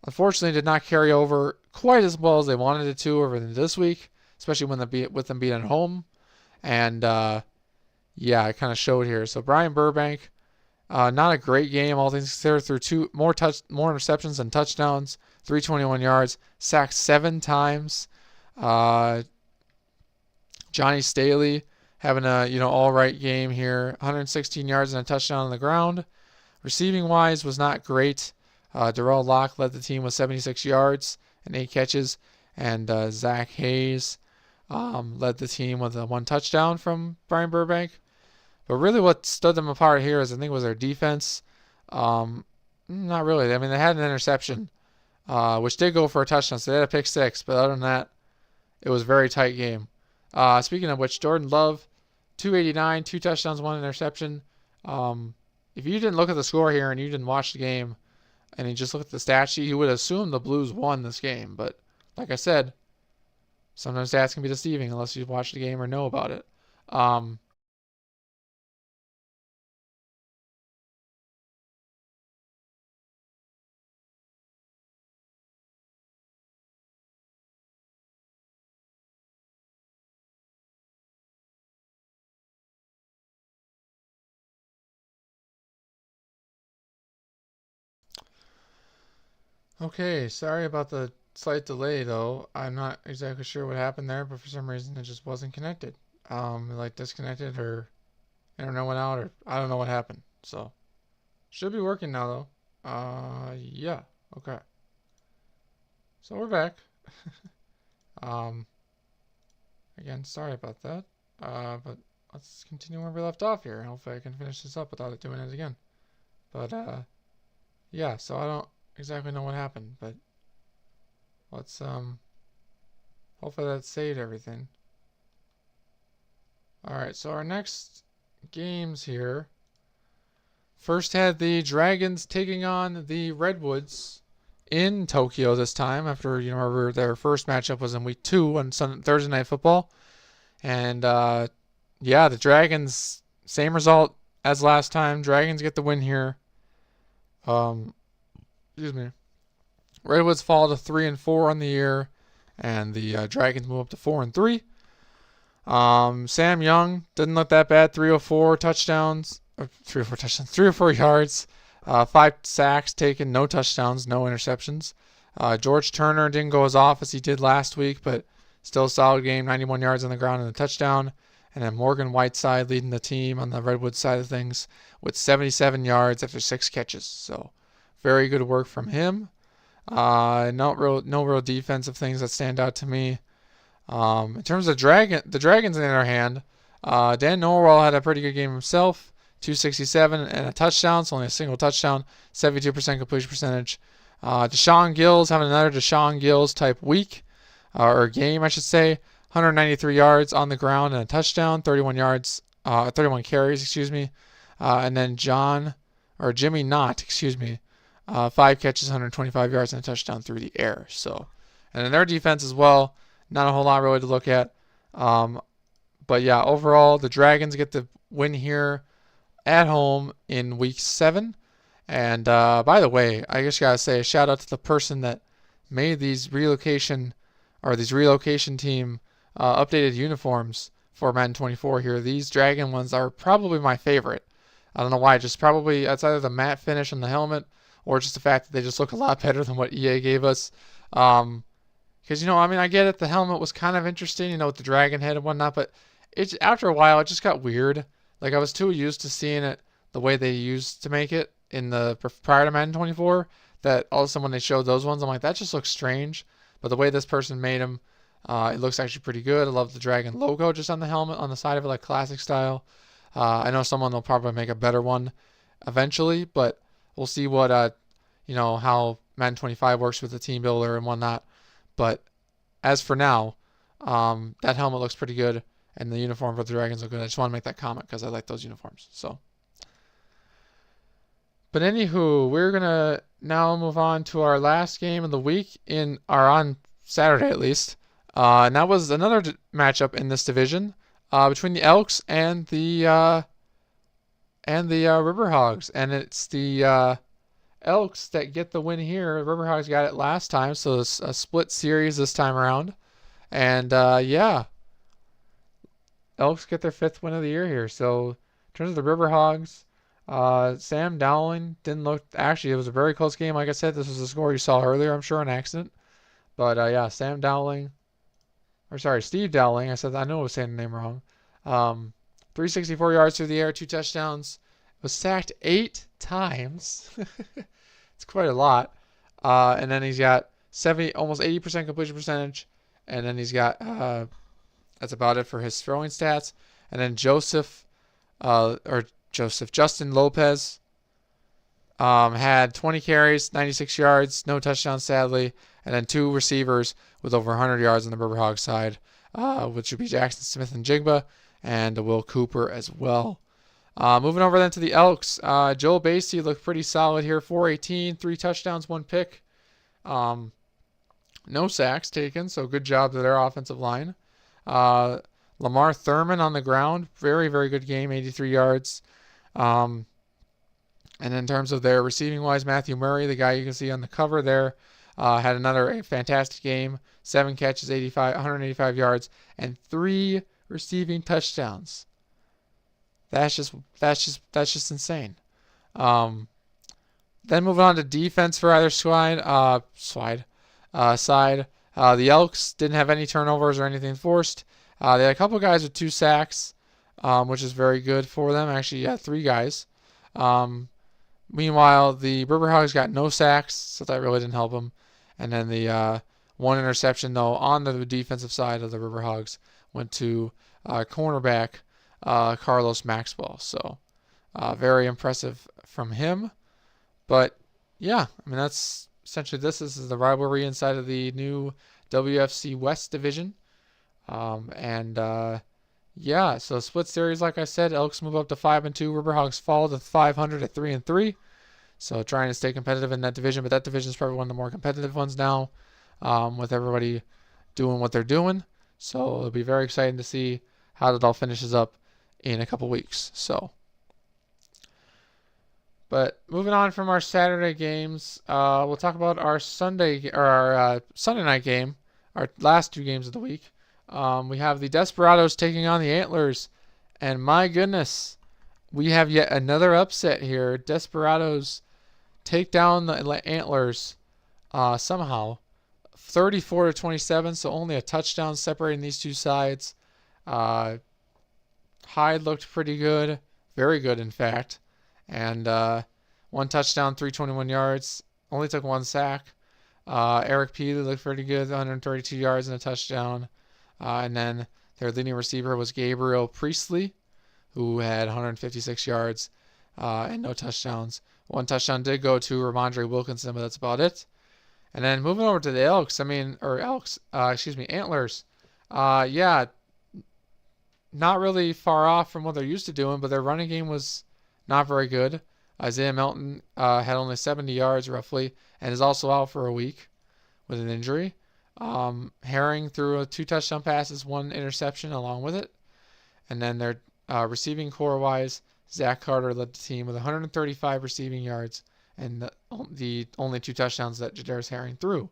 Unfortunately, did not carry over quite as well as they wanted it to over this week, especially with them being at home. And it kind of showed here. So Brian Burbank, not a great game, all things considered, through more interceptions than touchdowns, 321 yards, sacked 7 times. Johnny Staley having a all right game here, 116 yards and a touchdown on the ground. Receiving wise was not great. Darrell Locke led the team with 76 yards and 8 catches, and Zach Hayes led the team with 1 touchdown from Brian Burbank. But really what stood them apart here is, I think, was their defense. Not really. I mean, they had an interception, which did go for a touchdown, so they had a pick 6. But other than that, it was a very tight game. Speaking of which, Jordan Love, 289, 2 touchdowns, 1 interception. If you didn't look at the score here and you didn't watch the game and you just looked at the stat sheet, you would assume the Blues won this game. But like I said, sometimes stats can be deceiving unless you watch the game or know about it. Okay, sorry about the slight delay though. I'm not exactly sure what happened there, but for some reason it just wasn't connected. Like disconnected, or internet went out, or I don't know what happened. So should be working now though. Yeah, okay. So we're back. Again, sorry about that. But let's continue where we left off here. Hopefully I can finish this up without doing it again. But yeah, so I don't exactly know what happened, but let's hopefully that saved everything. Alright, so our next games here. First had the Dragons taking on the Redwoods in Tokyo this time, after remember their first matchup was in week 2 on Thursday Night Football. And the Dragons, same result as last time. Dragons get the win here. Excuse me. Redwoods fall to 3-4 on the year, and the Dragons move up to 4-3. Sam Young didn't look that bad. 304 yards, 5 sacks taken, no touchdowns, no interceptions. George Turner didn't go as off as he did last week, but still a solid game. 91 yards on the ground and a touchdown. And then Morgan Whiteside leading the team on the Redwood side of things with 77 yards after 6 catches. So very good work from him. No real defensive things that stand out to me. In terms of the Dragons, on the other hand, Dan Norwell had a pretty good game himself. 267 and a touchdown, so only a single touchdown, 72% completion percentage. Deshaun Gills having another Deshaun Gills type week, or game, I should say. 193 yards on the ground and a touchdown, 31 carries, excuse me. And then Jimmy Knott, excuse me, 5 catches, 125 yards and a touchdown through the air. So, and then their defense as well, not a whole lot really to look at. But yeah, overall, the Dragons get the win here at home in week 7. And by the way, I just gotta say a shout out to the person that made these relocation team updated uniforms for Madden 24 here. These Dragon ones are probably my favorite. I don't know why. Just probably it's either the matte finish on the helmet or just the fact that they just look a lot better than what EA gave us. Because I get it. The helmet was kind of interesting, with the dragon head and whatnot, but after a while it just got weird. Like I was too used to seeing it the way they used to make it in the prior to Madden 24 that all of a sudden when they showed those ones, I'm like, that just looks strange. But the way this person made them, it looks actually pretty good. I love the dragon logo just on the helmet, on the side of it, like classic style. I know someone will probably make a better one eventually, but we'll see what how Madden 25 works with the team builder and whatnot. But as for now, that helmet looks pretty good, and the uniform for the Dragons look good. I just want to make that comment because I like those uniforms. But anywho, we're gonna now move on to our last game of the week on Saturday at least. And that was another matchup in this division between the Elks and the Riverhogs, and it's the Elks that get the win here. Riverhogs got it last time, so it's a split series this time around. And Elks get their 5th win of the year here. So in terms of the Riverhogs, Sam Dowling didn't look. Actually, it was a very close game. Like I said, this was the score you saw earlier. I'm sure an accident, but Steve Dowling. I knew I was saying the name wrong. 364 yards through the air, 2 touchdowns. Was sacked 8 times. It's quite a lot. And then he's got almost 80% completion percentage. And then he's got that's about it for his throwing stats. And then Justin Lopez had 20 carries, 96 yards, no touchdowns sadly, and then 2 receivers with over 100 yards on the Riverhawks side, which would be Jackson Smith and Jigba, and Will Cooper as well. Moving over then to the Elks, Joel Basie looked pretty solid here, 418, 3 touchdowns, 1 pick. No sacks taken, so good job to their offensive line. Lamar Thurman on the ground, very, very good game, 83 yards. And in terms of their receiving wise, Matthew Murray, the guy you can see on the cover there, had another fantastic game, 7 catches, 185 yards, and 3 receiving touchdowns. That's just insane. Then moving on to defense for either side. The Elks didn't have any turnovers or anything forced. They had a couple guys with 2 sacks, which is very good for them. Actually, 3 guys. Meanwhile, the Riverhogs got no sacks, so that really didn't help them. And then the 1 interception, though, on the defensive side of the Riverhogs went to cornerback Carlos Maxwell. So very impressive from him. But yeah, that's essentially this is the rivalry inside of the new WFC West division. So split series, like I said, Elks move up to 5-2. Riverhogs fall to 500 at 3-3. So trying to stay competitive in that division, but that division is probably one of the more competitive ones now, with everybody doing what they're doing. So it'll be very exciting to see how it all finishes up in a couple weeks. But moving on from our Saturday games, we'll talk about our Sunday night game, our last 2 games of the week. We have the Desperados taking on the Antlers, and my goodness, we have yet another upset here. Desperados take down the Antlers somehow, 34-27. So only a touchdown separating these 2 sides. Hyde looked pretty good, very good in fact, and 1 touchdown, 321 yards. Only took 1 sack. Eric Peely looked pretty good, 132 yards and a touchdown. And then their leading receiver was Gabriel Priestley, who had 156 yards and no touchdowns. One touchdown did go to Ramondre Wilkinson, but that's about it. And then moving over to the Antlers. Yeah, not really far off from what they're used to doing, but their running game was not very good. Isaiah Melton had only 70 yards roughly and is also out for a week with an injury. Herring threw 2 touchdown passes, 1 interception along with it. And then their receiving core-wise, Zach Carter led the team with 135 receiving yards and the only 2 touchdowns that Jadarius Herring threw.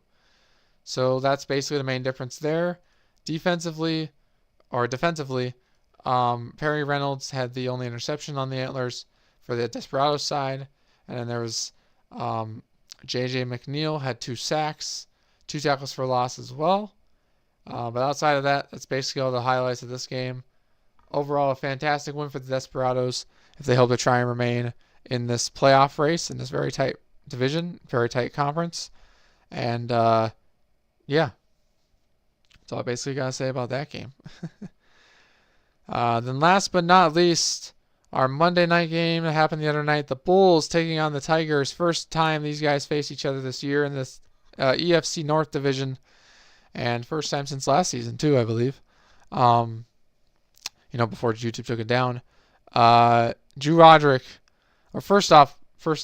So that's basically the main difference there. Defensively, Perry Reynolds had the only interception on the Antlers for the Desperados side. And then there was J.J. McNeil had 2 sacks, 2 tackles for loss as well. But outside of that, that's basically all the highlights of this game. Overall, a fantastic win for the Desperados if they hope to try and remain in this playoff race in this very tight division, very tight conference. And, yeah, that's all I basically got to say about that game. Then last but not least, our Monday night game that happened the other night, the Bulls taking on the Tigers. First time these guys face each other this year in this EFC North division, and first time since last season too, I believe. Before YouTube took it down. Drew Roderick, first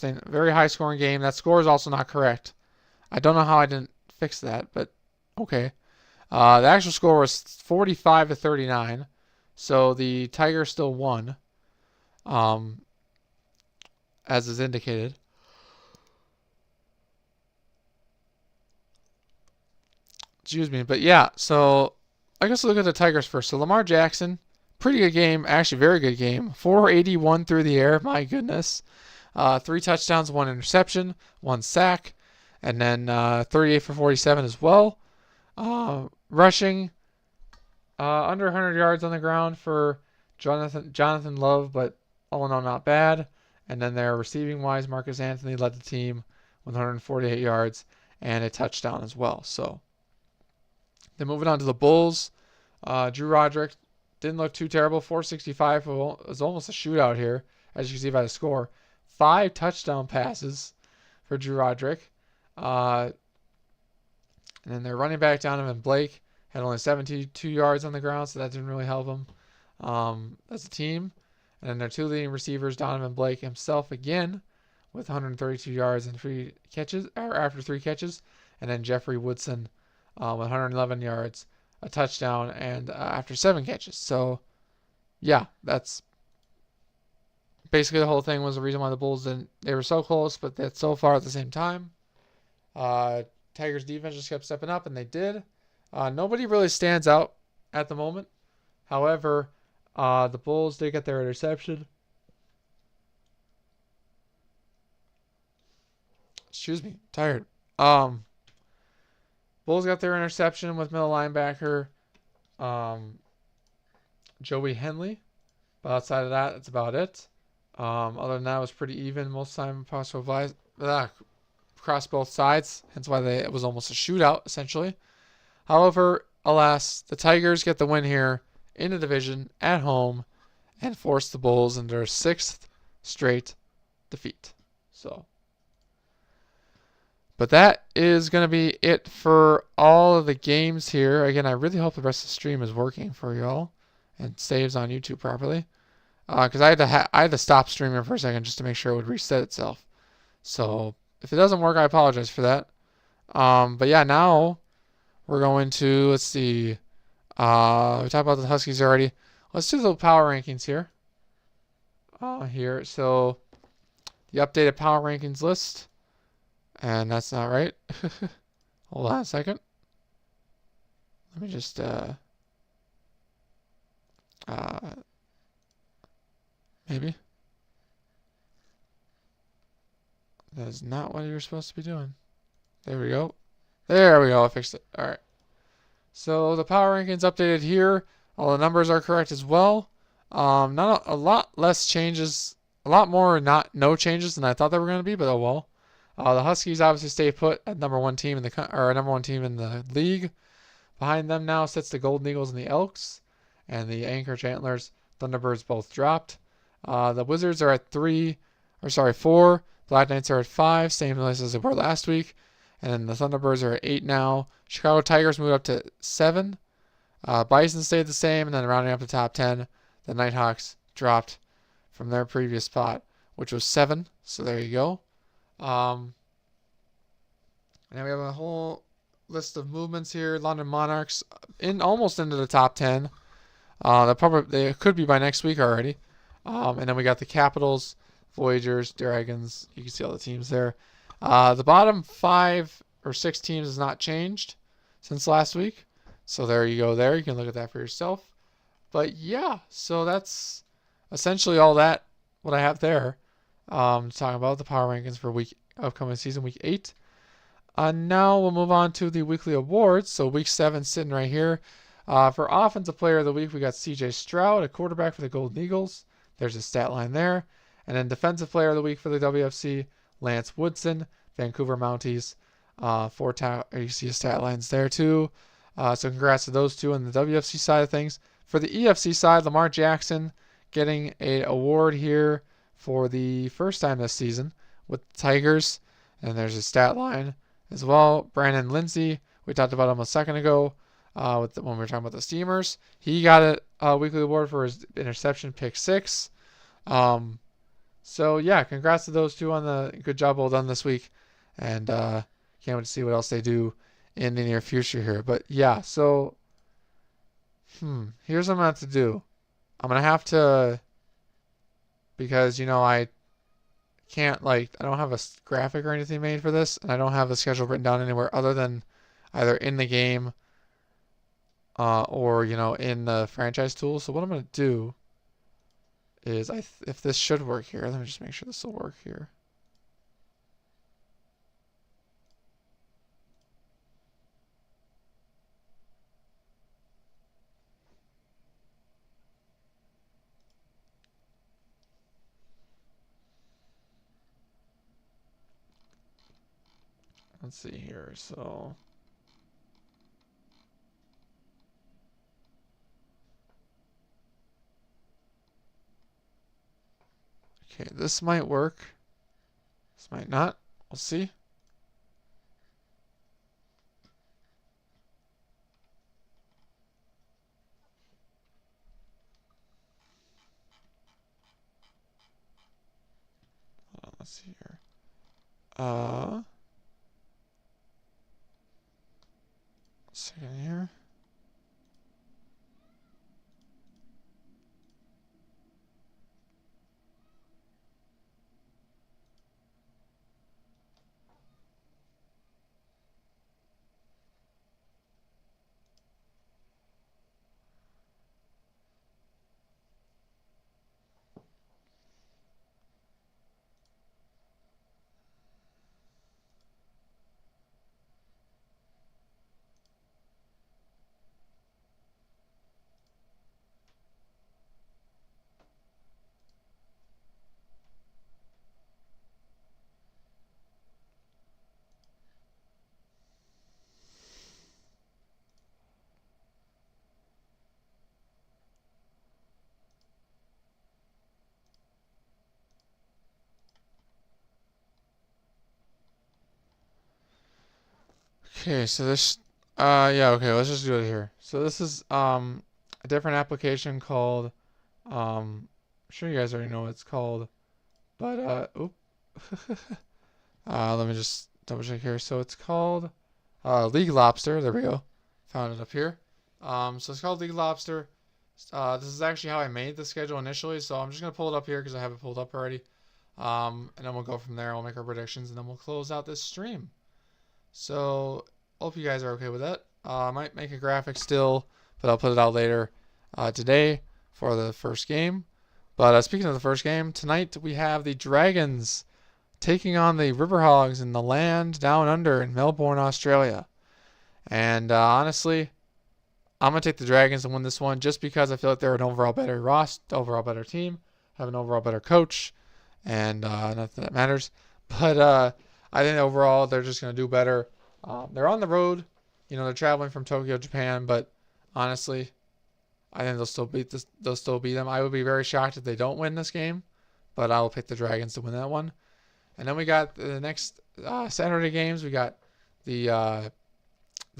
thing, very high scoring game. That score is also not correct. I don't know how I didn't fix that, but okay. The actual score was 45-39, so the Tigers still won, as is indicated. Excuse me, but yeah, so I guess look at the Tigers first. So Lamar Jackson, pretty good game, actually very good game. 481 through the air, my goodness. 3 touchdowns, 1 interception, 1 sack, and then 38 for 47 as well. Rushing, under 100 yards on the ground for Jonathan Love, but all in all not bad. And then their receiving wise, Marcus Anthony led the team with 148 yards and a touchdown as well. So then moving on to the Bulls, Drew Roderick didn't look too terrible. 465 was almost a shootout here, as you can see by the score. 5 touchdown passes for Drew Roderick. And then their running back, Donovan Blake, had only 72 yards on the ground, so that didn't really help them as a team. And then their 2 leading receivers, Donovan Blake himself again, with 132 yards and 3 catches, or after 3 catches. And then Jeffrey Woodson with 111 yards, a touchdown, and after 7 catches. So, yeah, that's basically the whole thing was the reason why the Bulls didn't. They were so close, but that's so far at the same time. Tigers defense just kept stepping up, and they did. Nobody really stands out at the moment. However, the Bulls did get their interception. Excuse me, tired. Bulls got their interception with middle linebacker Joey Henley. But outside of that, that's about it. Other than that, it was pretty even most time across both sides. Hence why it was almost a shootout, essentially. However, alas, the Tigers get the win here in the division at home and force the Bulls into their 6th straight defeat. But that is going to be it for all of the games here. Again, I really hope the rest of the stream is working for y'all and saves on YouTube properly. Because I had to stop streaming for a second just to make sure it would reset itself. So if it doesn't work, I apologize for that. But yeah, now we're going to, let's see. We talked about the Huskies already. Let's do the power rankings here. So the updated power rankings list. And that's not right. Hold on a second. Let me just maybe. That is not what you're supposed to be doing. There we go. There we go. I fixed it. All right. So the power rankings updated here. All the numbers are correct as well. Not a lot less changes. A lot more no changes than I thought they were going to be, but oh well. The Huskies obviously stay put at number one team in the league. Behind them now sits the Golden Eagles and the Elks, and the Anchorage Antlers, Thunderbirds both dropped. The Wizards are at 4. Black Knights are at 5, same place as they were last week. And then the Thunderbirds are at 8 now. Chicago Tigers moved up to 7. Bison stayed the same, and then rounding up the top 10, the Nighthawks dropped from their previous spot, which was 7. So there you go. And then we have a whole list of movements here. London Monarchs almost into the top 10. They could be by next week already. And then we got the Capitals, Voyagers, Dragons. You can see all the teams there. The bottom 5 or 6 teams has not changed since last week. So there you go there. You can look at that for yourself. But yeah, so that's essentially all that, what I have there. Talking about the power rankings for upcoming season, week 8. Now we'll move on to the weekly awards. So week 7 sitting right here. For Offensive Player of the Week, we got C.J. Stroud, a quarterback for the Golden Eagles. There's a stat line there. And then Defensive Player of the Week for the WFC, Lance Woodson, Vancouver Mounties. You see stat lines there too. So congrats to those two on the WFC side of things. For the EFC side, Lamar Jackson getting an award here for the first time this season with the Tigers. And there's a stat line as well. Brandon Lindsay, we talked about him a second ago when we were talking about the Steamers. He got a weekly award for his interception pick 6. So yeah, congrats to those two on the good job well done this week. And can't wait to see what else they do in the near future here. But yeah, so here's what I'm going to have to do. I'm going to have to, because, I can't, I don't have a graphic or anything made for this, and I don't have the schedule written down anywhere other than either in the game or, in the franchise tool. So what I'm going to do is, if this should work here, let me just make sure this will work here. Let's see here. So okay, this might work. This might not. We'll see. Let's see here. Second here. Okay, so this, yeah, okay, let's just do it here. So this is a different application called, I'm sure you guys already know what it's called, but let me just double check here. So it's called League Lobster. There we go. Found it up here. So it's called League Lobster. This is actually how I made the schedule initially. So I'm just gonna pull it up here because I have it pulled up already. And then we'll go from there. We'll make our predictions and then we'll close out this stream. So hope you guys are okay with that. I might make a graphic still, but I'll put it out later today for the first game. But speaking of the first game, tonight we have the Dragons taking on the Riverhogs in the land down under in Melbourne, Australia. And honestly, I'm going to take the Dragons and win this one just because I feel like they're an overall better overall better team, have an overall better coach, and nothing that matters. But I think overall they're just going to do better. They're on the road. They're traveling from Tokyo, Japan, but honestly, I think they'll still beat this. They'll still beat them. I would be very shocked if they don't win this game, but I will pick the Dragons to win that one. And then we got the next Saturday games. We got the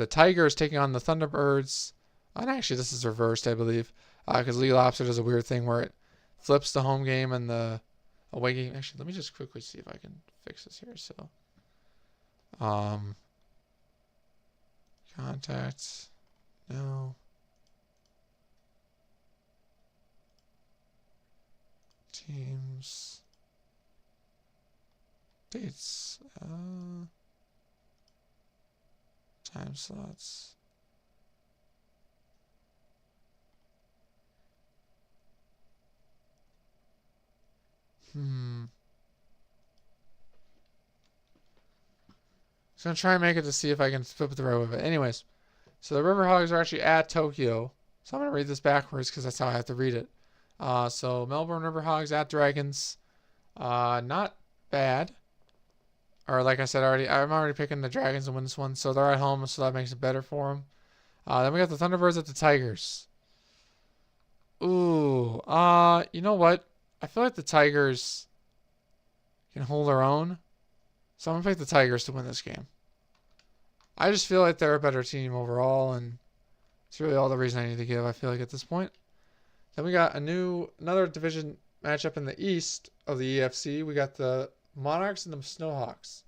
Tigers taking on the Thunderbirds. And actually, this is reversed, I believe, because Lee Lobster does a weird thing where it flips the home game and the away game. Actually, let me just quickly see if I can fix this here. So, contacts, no. Teams, dates, time slots. So I'm going to try and make it to see if I can flip it the right way. But anyways, so the Riverhogs are actually at Tokyo. So I'm going to read this backwards because that's how I have to read it. So Melbourne Riverhogs at Dragons. Not bad. Or like I said already, I'm already picking the Dragons to win this one. So they're at home, so that makes it better for them. Then we got the Thunderbirds at the Tigers. Ooh. You know what? I feel like the Tigers can hold their own. So I'm going to pick the Tigers to win this game. I just feel like they're a better team overall, and it's really all the reason I need to give, I feel like, at this point. Then we got another division matchup in the East of the EFC. We got the Monarchs and the Snowhawks.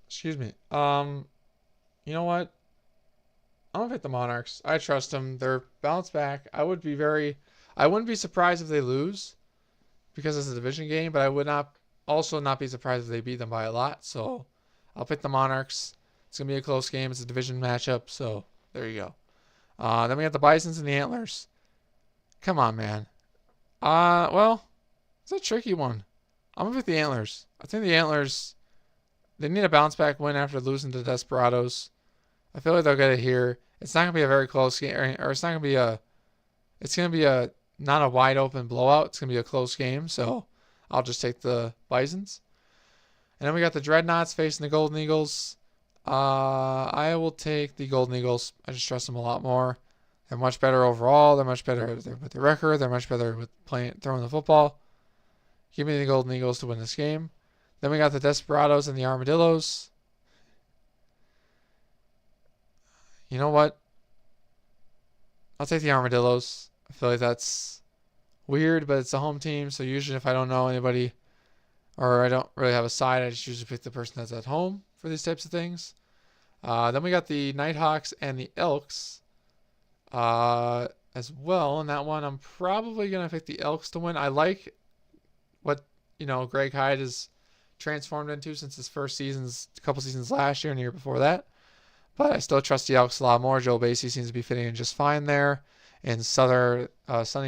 Excuse me. You know what? I'm going to pick the Monarchs. I trust them. They're bounced back. I wouldn't be surprised if they lose because it's a division game, but I would also not be surprised if they beat them by a lot. So I'll pick the Monarchs. It's going to be a close game. It's a division matchup, so there you go. Then we got the Bisons and the Antlers. Come on, man. Well, it's a tricky one. I'm going to pick the Antlers. I think the Antlers, they need a bounce-back win after losing to Desperados. I feel like they'll get it here. It's not going to be a very close game, or it's not going to be not a wide open blowout. It's going to be a close game, so I'll just take the Bisons. And then we got the Dreadnoughts facing the Golden Eagles. I will take the Golden Eagles. I just trust them a lot more. They're much better overall. They're much better with their record. They're much better with throwing the football. Give me the Golden Eagles to win this game. Then we got the Desperados and the Armadillos. You know what? I'll take the Armadillos. I feel like that's weird, but it's a home team, so usually if I don't know anybody or I don't really have a side, I just usually pick the person that's at home for these types of things. Then we got the Nighthawks and the Elks as well. In that one, I'm probably going to pick the Elks to win. I like what, Greg Hyde has transformed into since his first seasons, a couple seasons last year and the year before that. But I still trust the Elks a lot more. Joe Basie seems to be fitting in just fine there in sunny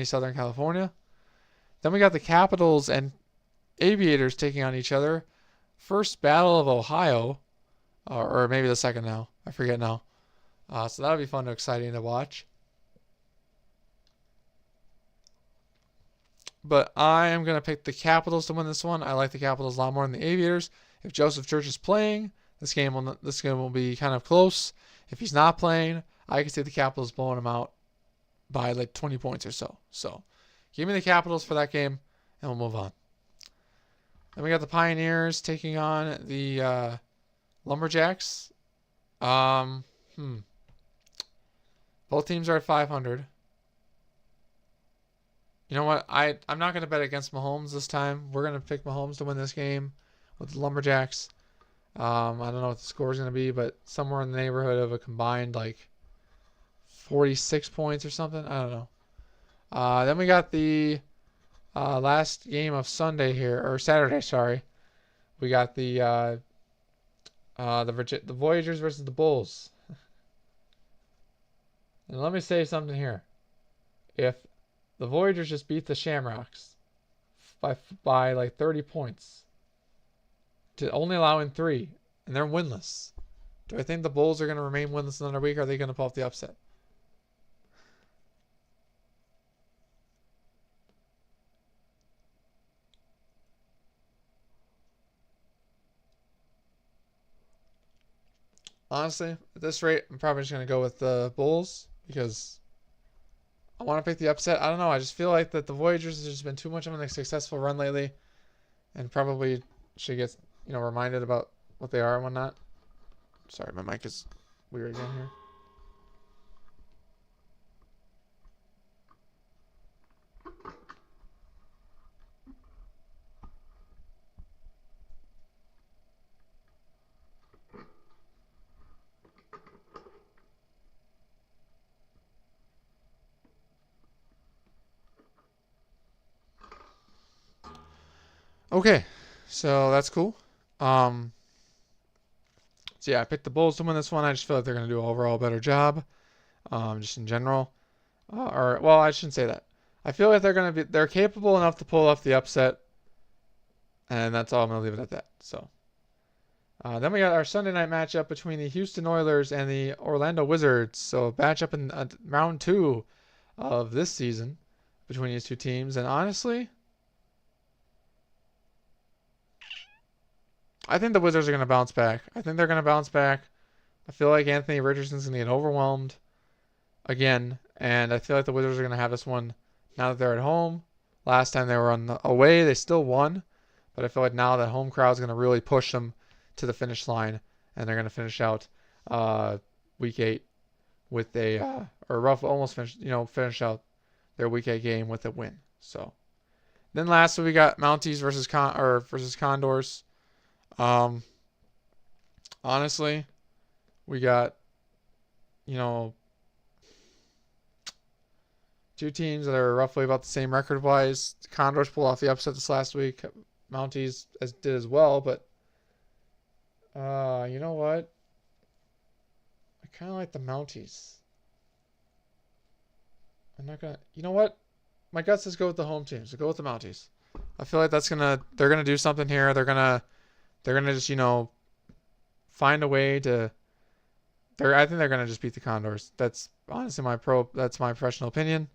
Southern California. Then we got the Capitals and Aviators taking on each other. First battle of Ohio, or maybe the second now. I forget now. So that'll be fun and exciting to watch. But I am going to pick the Capitals to win this one. I like the Capitals a lot more than the Aviators. If Joseph Church is playing, this game will be kind of close. If he's not playing, I can see the Capitals blowing him out by like 20 points or so. So give me the Capitals for that game, and we'll move on. Then we got the Pioneers taking on the Lumberjacks. Both teams are at 500. You know what? I'm not going to bet against Mahomes this time. We're going to pick Mahomes to win this game with the Lumberjacks. I don't know what the score is going to be, but somewhere in the neighborhood of a combined like 46 points or something. I don't know. Then we got the last game of Sunday here, or Saturday, sorry. We got the Voyagers versus the Bulls. And let me say something here. If the Voyagers just beat the Shamrocks by like 30 points to only allowing 3, and they're winless, do I think the Bulls are going to remain winless another week, or are they going to pull off the upset? Honestly, at this rate, I'm probably just going to go with the Bulls because I want to pick the upset. I don't know. I just feel like that the Voyagers has just been too much of a successful run lately, and probably should get reminded about what they are and whatnot. Sorry, my mic is weird again here. Okay, so that's cool. So yeah, I picked the Bulls to win this one. I just feel like they're going to do an overall better job, just in general. Or well, I shouldn't say that. I feel like they're capable enough to pull off the upset, and that's all. I'm going to leave it at that. So then we got our Sunday night matchup between the Houston Oilers and the Orlando Wizards. So matchup in round 2 of this season between these two teams, and honestly, I think the Wizards are going to bounce back. I feel like Anthony Richardson's going to get overwhelmed again, and I feel like the Wizards are going to have this one now that they're at home. Last time they were away, they still won, but I feel like now that home crowd's going to really push them to the finish line, and they're going to finish out Week 8 with finish out their Week 8 game with a win. So then lastly, we got Mounties versus Condors. Honestly, we got, two teams that are roughly about the same record-wise. The Condors pulled off the upset this last week. Mounties did as well, but you know what? I kind of like the Mounties. I'm not gonna. You know what? My gut says go with the home team, so go with the Mounties. I feel like they're gonna do something here. They're gonna just find a way to. I think they're gonna just beat the Condors. That's honestly that's my professional opinion.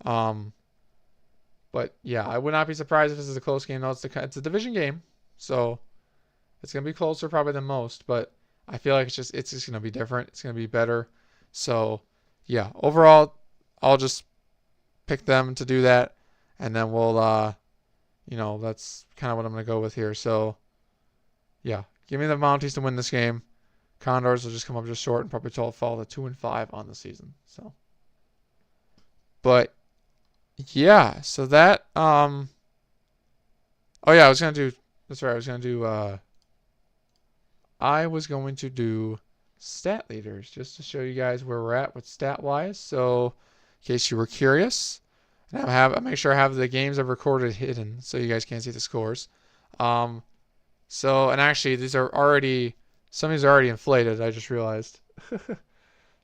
But yeah, I would not be surprised if this is a close game. No, it's a division game, so it's gonna be closer probably than most. But I feel like it's just gonna be different. It's gonna be better. So yeah, overall, I'll just pick them to do that, and then we'll that's kind of what I'm gonna go with here. So yeah, give me the Mounties to win this game. Condors will just come up just short and probably fall to 2-5 on the season. So, but yeah, so that oh yeah, I was gonna do. That's right. I was going to do stat leaders just to show you guys where we're at with stat wise. So, in case you were curious, and I make sure I have the games I've recorded hidden so you guys can't see the scores. So, and actually, some of these are already inflated. I just realized.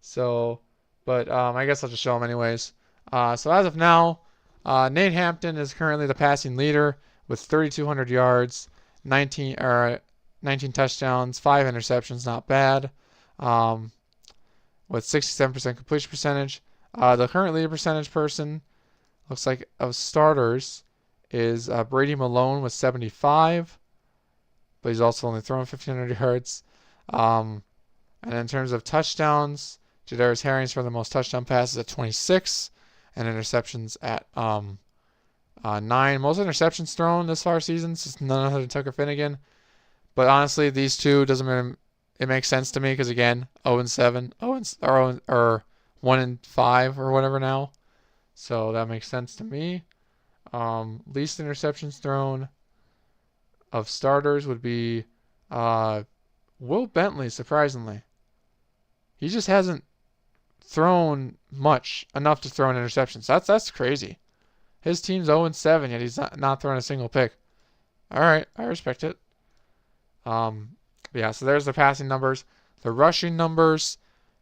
So, but I guess I'll just show them anyways. So as of now, Nate Hampton is currently the passing leader with 3,200 yards, 19 touchdowns, 5 interceptions, not bad. With 67% completion percentage. The current leader percentage person looks like of starters is Brady Malone with 75, but he's also only thrown 1,500 yards. And in terms of touchdowns, Jadarius Harring's for the most touchdown passes at 26, and interceptions at 9. Most interceptions thrown this far season since none other than Tucker Finnegan. But honestly, these two it makes sense to me because again, 0-7, or 1-5 or whatever now. So that makes sense to me. Least interceptions thrown of starters would be Will Bentley, surprisingly. He just hasn't thrown enough to throw in interceptions. That's crazy. His team's 0-7, yet he's not throwing a single pick. All right, I respect it. Yeah, so there's the passing numbers. The rushing numbers,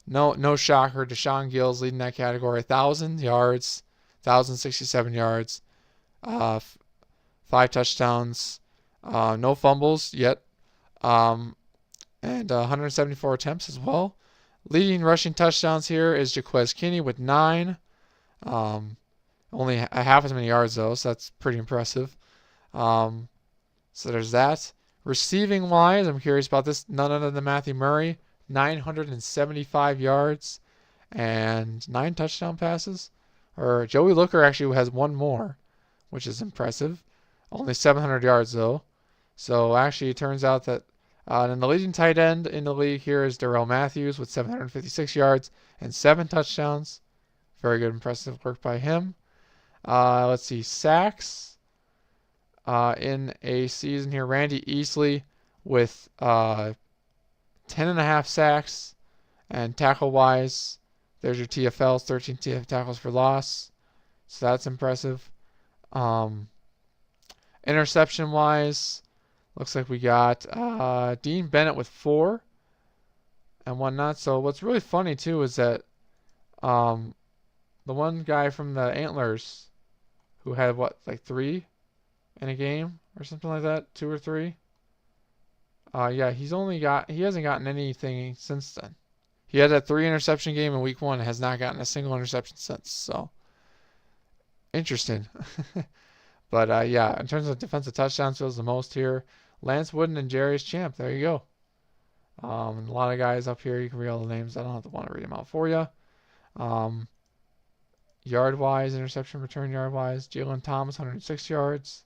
no shocker. Deshaun Gill's leading that category. 1,000 yards, 1,067 yards, 5 touchdowns, no fumbles yet, and 174 attempts as well. Leading rushing touchdowns here is Jaquez Kinney with 9. Only half as many yards though, so that's pretty impressive. So there's that. Receiving wise, I'm curious about this. None other than Matthew Murray, 975 yards and 9 touchdown passes. Or Joey Looker actually has one more, which is impressive. Only 700 yards though. So actually, it turns out that and the leading tight end in the league here is Darrell Matthews with 756 yards and 7 touchdowns. Very good, impressive work by him. Let's see, sacks in a season here. Randy Easley with 10.5 sacks, and tackle-wise, there's your TFLs, 13 tackles for loss. So that's impressive. Interception-wise, looks like we got Dean Bennett with 4 and whatnot. So what's really funny, too, is that the one guy from the Antlers who had, like 3 in a game or something like that, 2 or 3. Yeah, he hasn't gotten anything since then. He had that 3 interception game in week 1 and has not gotten a single interception since. So, interesting. But yeah, in terms of defensive touchdowns, it was the most here. Lance Wooden and Jarius Champ. There you go. And a lot of guys up here. You can read all the names. I don't have to want to read them out for you. Yard-wise, interception return yard-wise, Jalen Thomas, 106 yards.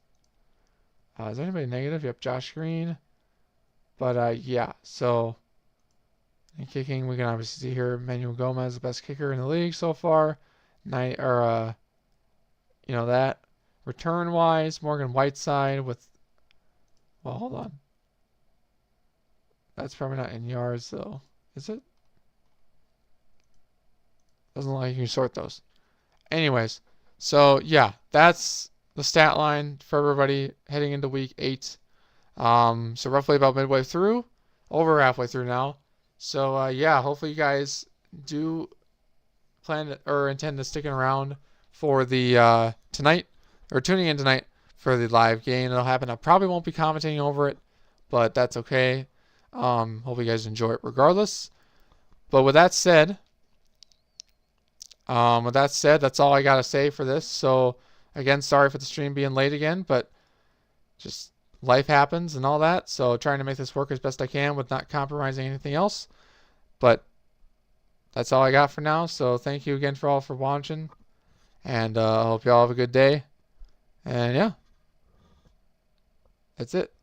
Is there anybody negative? Yep, Josh Green. But yeah, so in kicking, we can obviously see here Manuel Gomez, the best kicker in the league so far. That. Return-wise, Morgan Whiteside with, well, hold on. That's probably not in yards, though. Is it? Doesn't look like you can sort those. Anyways, so yeah, that's the stat line for everybody heading into week 8. So roughly about midway through, over halfway through now. So yeah, hopefully you guys do plan or intend to sticking around for the tonight, or tuning in tonight for the live game. It'll happen. I probably won't be commentating over it, but that's okay. Hope you guys enjoy it regardless. But with that said, that's all I gotta say for this. So again, sorry for the stream being late again, but just life happens and all that. So trying to make this work as best I can with not compromising anything else. But that's all I got for now. So thank you again for watching, and I hope you all have a good day. And yeah, that's it.